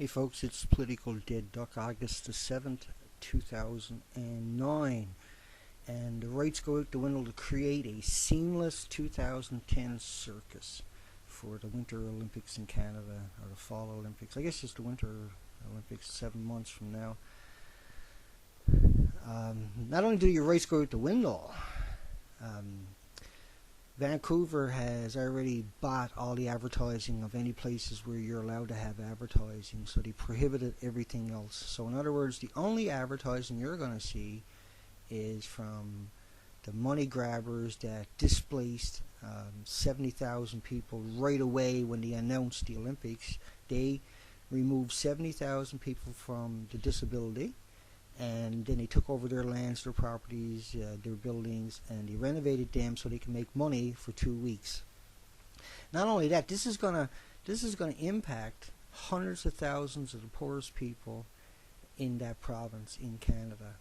Hey folks, it's Political Dead Duck, August the 7th, 2009. And the rights go out the window to create a seamless 2010 circus for the Winter Olympics in Canada, or the Fall Olympics. I guess it's the Winter Olympics 7 months from now. Not only do your rights go out the window, Vancouver has already bought all the advertising of any places where you're allowed to have advertising, so they prohibited everything else. So in other words, the only advertising you're going to see is from the money grabbers that displaced 70,000 people right away when they announced the Olympics. They removed 70,000 people from the disability, and then they took over their lands, their properties, their buildings, and they renovated them so they can make money for 2 weeks. Not only that, this is gonna impact hundreds of thousands of the poorest people in that province in Canada.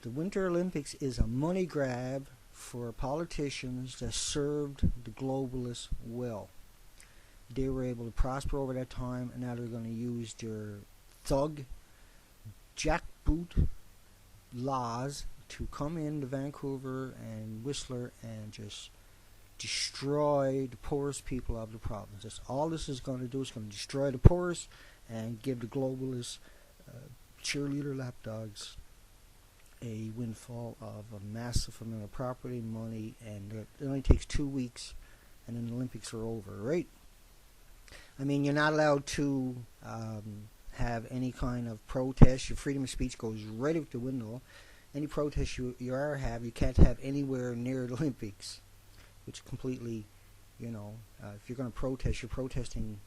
The Winter Olympics is a money grab for politicians that served the globalists well. They were able to prosper over that time, and now they're going to use their thug jackboot laws to come into Vancouver and Whistler and just destroy the poorest people of the province. That's all this is going to do. It's going to destroy the poorest and give the globalists cheerleader lapdogs a windfall of a massive amount of property, money, and it only takes 2 weeks and then the Olympics are over, right? I mean, you're not allowed to have any kind of protest. Your freedom of speech goes right out the window. Any protest you can't have anywhere near the Olympics, which completely, if you're going to protest, you're protesting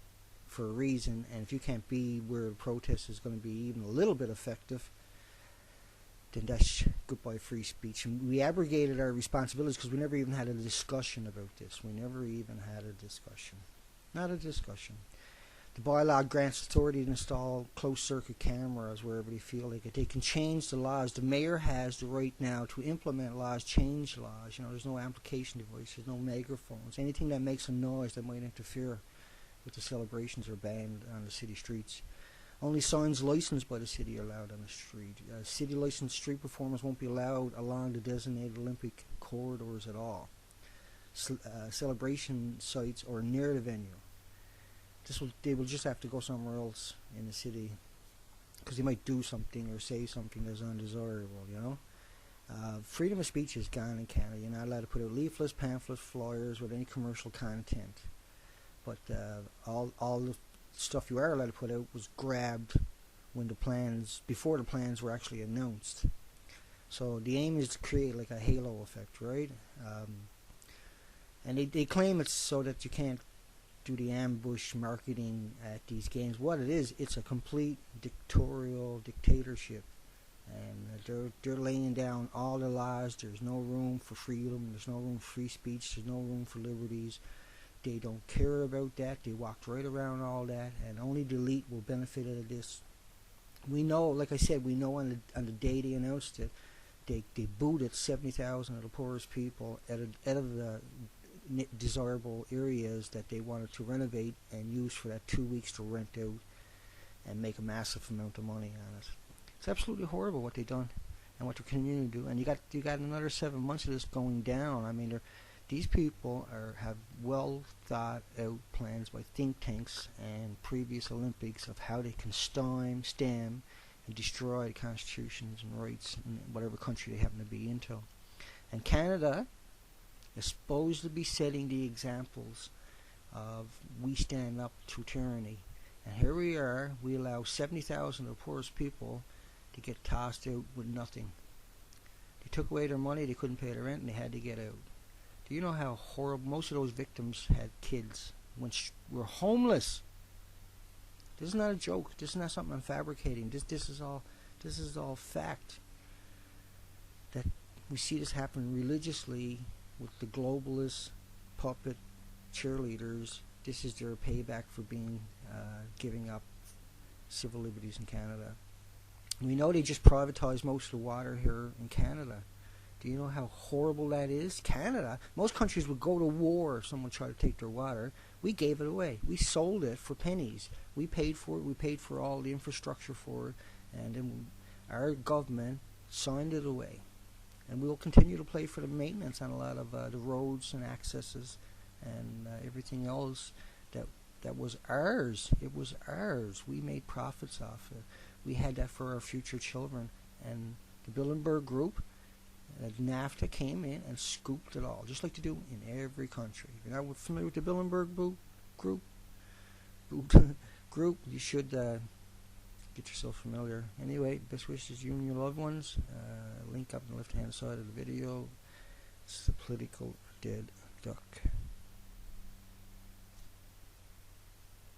for a reason, and if you can't be where the protest is going to be even a little bit effective, then that's goodbye free speech. And we abrogated our responsibilities because we never even had a discussion about this. We never even had a discussion. Not a discussion. The bylaw grants authority to install closed-circuit cameras wherever they feel like it. They can change the laws. The mayor has the right now to implement laws, change laws. There's no amplification device, there's no megaphones. Anything that makes a noise that might interfere with the celebrations are banned on the city streets. Only signs licensed by the city are allowed on the street. City licensed street performers won't be allowed along the designated Olympic corridors at all. Celebration sites or near the venue. They will just have to go somewhere else in the city because they might do something or say something that's undesirable, Freedom of speech is gone in Canada. You're not allowed to put out leaflets, pamphlets, flyers with any commercial content. But all the stuff you are allowed to put out was grabbed before the plans were actually announced. So the aim is to create like a halo effect, right? And they claim it's so that you can't do the ambush marketing at these games. What it is, it's a complete dictatorship, and they're laying down all the laws. There's no room for freedom, there's no room for free speech, there's no room for liberties. They don't care about that. They walked right around all that, and only the elite will benefit out of this. We know, like I said, on the day they announced it, they booted 70,000 of the poorest people out of the desirable areas that they wanted to renovate and use for that 2 weeks to rent out and make a massive amount of money on it. It's absolutely horrible what they've done and what they're continuing to do. And you got another 7 months of this going down. I mean, these people have well thought out plans by think tanks and previous Olympics of how they can stem and destroy the constitutions and rights in whatever country they happen to be into. And Canada is supposed to be setting the examples of we stand up to tyranny. And here we are, we allow 70,000 of the poorest people to get tossed out with nothing. They took away their money, they couldn't pay their rent, and they had to get out. Do you know how horrible? Most of those victims had kids, were homeless. This is not a joke. This is not something I'm fabricating. This is all fact. That we see this happen religiously with the globalist puppet cheerleaders. This is their payback for giving up civil liberties in Canada. We know they just privatized most of the water here in Canada. Do you know how horrible that is? Canada, most countries would go to war if someone tried to take their water. We gave it away. We sold it for pennies. We paid for it. We paid for all the infrastructure for it, and then our government signed it away. And we'll continue to pay for the maintenance on a lot of the roads and accesses and everything else that was ours. It was ours. We made profits off it. We had that for our future children. And the Bilderberg Group, NAFTA came in and scooped it all, just like they do in every country. If you're not familiar with the Bilderberg group, you should get yourself familiar. Anyway, best wishes you and your loved ones. Link up on the left-hand side of the video. It's the political dead duck.